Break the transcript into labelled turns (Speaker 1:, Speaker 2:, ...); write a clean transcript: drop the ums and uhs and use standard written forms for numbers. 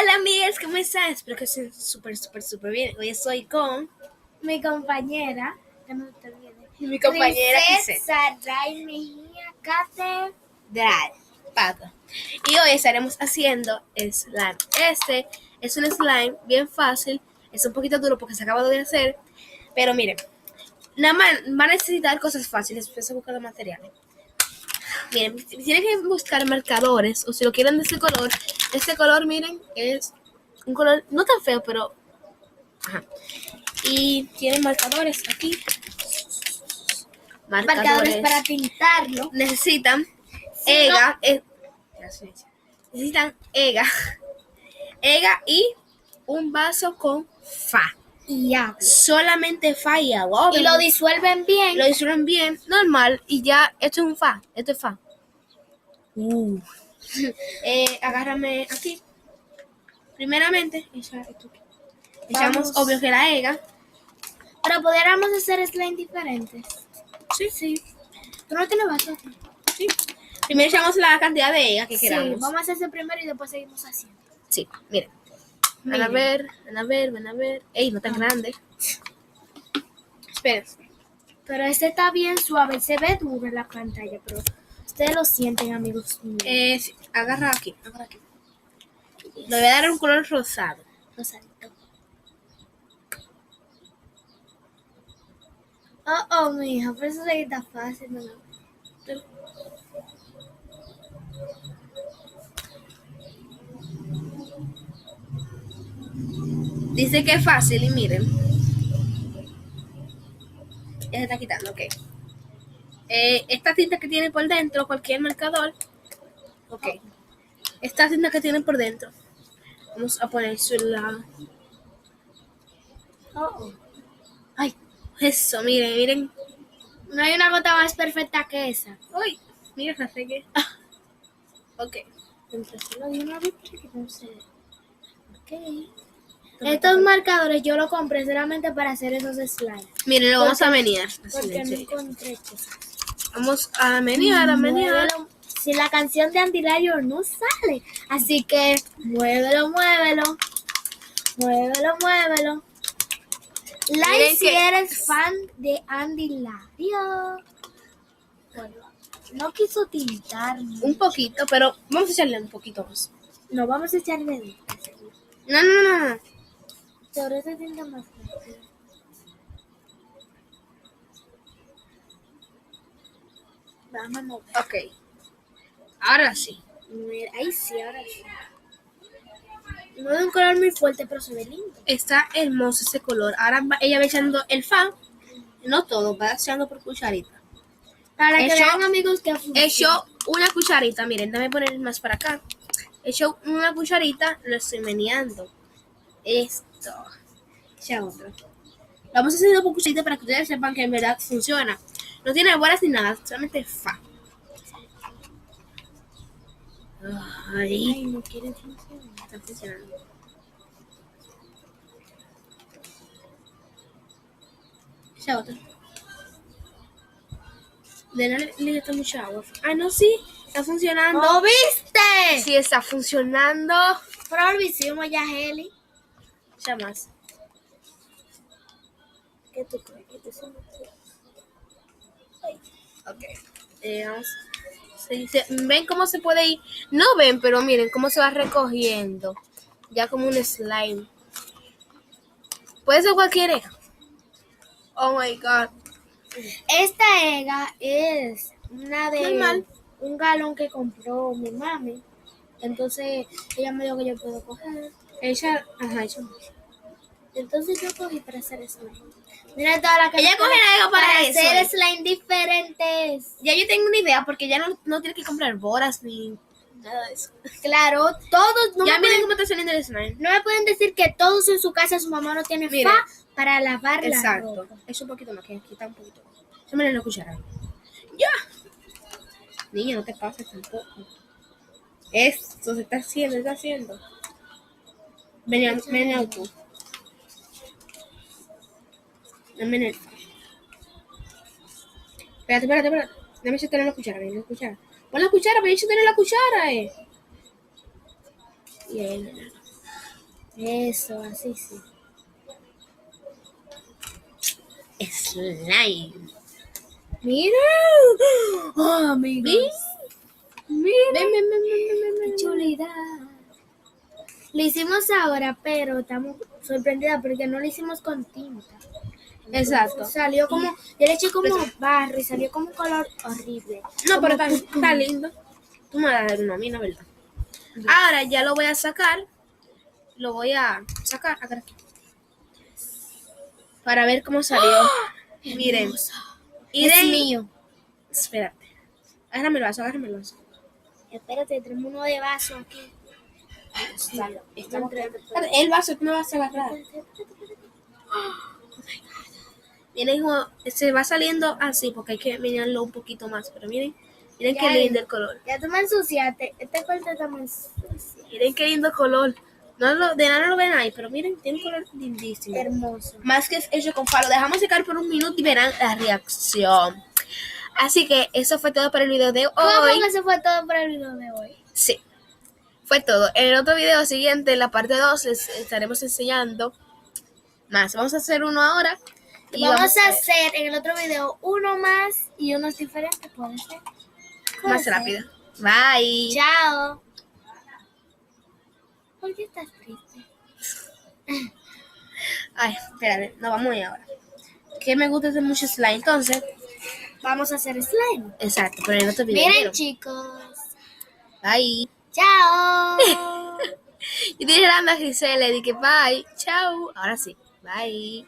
Speaker 1: Hola amigas, ¿cómo están? Espero que estén súper bien. Hoy estoy con
Speaker 2: mi compañera, que no te olvides,
Speaker 1: mi compañera
Speaker 2: Princesa Ray Mejía
Speaker 1: Catedral Pato. Y hoy estaremos haciendo slime. Este es un slime bien fácil. Es un poquito duro porque se acaba de hacer. Pero miren, nada más va a necesitar cosas fáciles. Después buscar los materiales. Miren, tienen que buscar marcadores. O si lo quieren de ese color. Este color, miren, es un color no tan feo, pero... Ajá. Y tienen marcadores aquí.
Speaker 2: marcadores para pintarlo.
Speaker 1: Necesitan necesitan ega y un vaso con fa.
Speaker 2: Y agua.
Speaker 1: Solamente fa y agua.
Speaker 2: Y lo disuelven bien.
Speaker 1: Lo disuelven bien, normal. Y ya, esto es un fa. Esto es fa. Agárrame aquí. Primeramente, echamos obvio que la ega.
Speaker 2: Pero podríamos hacer slime diferentes.
Speaker 1: Sí.
Speaker 2: ¿Tú no tienes vaso?
Speaker 1: Sí. Primero echamos la cantidad de ega que queramos.
Speaker 2: Sí, vamos a hacer eso primero y después seguimos haciendo.
Speaker 1: Sí, miren. Van a ver. Ey, no tan grande. Esperen.
Speaker 2: Pero este está bien suave, se ve duro en la pantalla, pero ustedes lo sienten, amigos míos.
Speaker 1: Sí, agarra aquí. Le voy a dar un color rosado.
Speaker 2: Rosadito. Oh, mija, por eso se está fácil, ¿no?
Speaker 1: Dice que es fácil y miren. Ya se está quitando, ok. Esta tinta que tiene por dentro, cualquier marcador. Ok. Esta tinta que tiene por dentro. Vamos a poner su lado. Ay, eso, miren.
Speaker 2: No hay una gota más perfecta que esa.
Speaker 1: Uy, mira, la regué. Ok.
Speaker 2: Estos marcadores yo los compré solamente para hacer esos slides.
Speaker 1: Miren, lo vamos a menear.
Speaker 2: Porque no encontré cosas.
Speaker 1: Vamos a menear.
Speaker 2: Si la canción de Andy Lario no sale. Así que muévelo. Like si eres fan de Andy Lario. Bueno, no quiso tintar.
Speaker 1: Un poquito, pero vamos a echarle un poquito más.
Speaker 2: No, vamos a echarle.
Speaker 1: No.
Speaker 2: Sobre esa tinta más fuerte. Vamos.
Speaker 1: Ok. Ahora sí.
Speaker 2: Ahí sí, ahora sí. No es un color muy fuerte, pero se ve lindo.
Speaker 1: Está hermoso ese color. Ahora ella va echando el fa. No todo, va echando por cucharita.
Speaker 2: Para que vean, amigos, que
Speaker 1: Echo una cucharita. Miren, déjame poner más para acá. Echo una cucharita, lo estoy meneando. Esto. Echa otro. Lo vamos haciendo por cucharita para que ustedes sepan que en verdad funciona. No tiene bolas ni nada, solamente fa.
Speaker 2: Ay, no quiere funcionar.
Speaker 1: Está funcionando. Echa otro. Le está mucha agua. Ah, no, sí. Está funcionando.
Speaker 2: ¿Lo viste?
Speaker 1: Sí, está funcionando.
Speaker 2: Pero lo hicimos ya, Heli.
Speaker 1: Echa más.
Speaker 2: ¿Qué tú crees?
Speaker 1: Ok. Vamos. ¿Ven cómo se puede ir? No ven, pero miren cómo se va recogiendo. Ya como un slime. Puede ser cualquier ega. Oh my god.
Speaker 2: Esta ega es una de
Speaker 1: Normal.
Speaker 2: un galón que compró mi mami. Entonces ella me dijo que yo puedo coger.
Speaker 1: Ella
Speaker 2: Entonces yo cogí para hacer slime. Mira toda la que
Speaker 1: ella coge la ega para eso.
Speaker 2: hacer slime diferentes.
Speaker 1: Ya yo tengo una idea porque ya no tiene que comprar boras ni nada de eso.
Speaker 2: Claro, todos no
Speaker 1: Ya
Speaker 2: me
Speaker 1: miren
Speaker 2: pueden,
Speaker 1: cómo está saliendo el slime.
Speaker 2: no me pueden decir que todos en su casa su mamá no tiene
Speaker 1: Miren.
Speaker 2: fa para lavar la
Speaker 1: Exacto.
Speaker 2: ropa.
Speaker 1: Eso un poquito más, que quita un poquito más. Yo me la cuchara. Ya. Niña, no te pases tampoco. Esto se está haciendo. Ven tú. Ven el fa. Espérate. Déjame echarte la cuchara, ven la cuchara. Pon la cuchara, pero yo tener la cuchara, Y ahí,
Speaker 2: Eso, así sí.
Speaker 1: Slime.
Speaker 2: Mira. Oh, amigos. Mira. Qué chulidad. Lo hicimos ahora, pero estamos sorprendidas porque no lo hicimos con tinta.
Speaker 1: Exacto.
Speaker 2: Salió como, yo le eché como barro y salió como un color horrible.
Speaker 1: No, pero
Speaker 2: Como
Speaker 1: está lindo. Tú me vas a dar uno a mí, ¿no, verdad? Ahora ya lo voy a sacar. Lo voy a sacar acá, para ver cómo salió. Miren. Y
Speaker 2: Es
Speaker 1: de ahí-
Speaker 2: mío.
Speaker 1: Espérate. Agárrame el vaso, agárrame el vaso.
Speaker 2: Espérate, tenemos uno de vaso aquí.
Speaker 1: El vaso, tú me vas a agarrar. Miren, hijo, se va saliendo así porque hay que mirarlo un poquito más. Pero miren qué
Speaker 2: Ya,
Speaker 1: lindo el color.
Speaker 2: Ya tú me ensuciaste. Este corte está muy sucio.
Speaker 1: Miren qué lindo color. De nada no lo ven ahí, pero miren, tiene un color lindísimo.
Speaker 2: Hermoso.
Speaker 1: Más que es hecho con falo. Dejamos secar por un minuto y verán la reacción. Así que eso fue todo para el video de hoy.
Speaker 2: ¿Cómo que eso fue todo por el video de hoy?
Speaker 1: Sí, fue todo. En el otro video siguiente, en la parte 2, les estaremos enseñando más. Vamos a hacer uno ahora. Y
Speaker 2: Vamos a
Speaker 1: ver
Speaker 2: hacer en el otro video uno más y unos diferentes, puede ser.
Speaker 1: más rápido. Bye.
Speaker 2: Chao. ¿Por qué estás triste?
Speaker 1: Ay, espérate, no vamos a ir ahora. Que me gusta hacer mucho slime, entonces.
Speaker 2: Vamos a hacer slime.
Speaker 1: Exacto, pero en el otro video.
Speaker 2: Miren,
Speaker 1: ¿vieron?
Speaker 2: chicos.
Speaker 1: Bye.
Speaker 2: Chao.
Speaker 1: Y dije a Grisel, le dije bye. Chao. Ahora sí. Bye.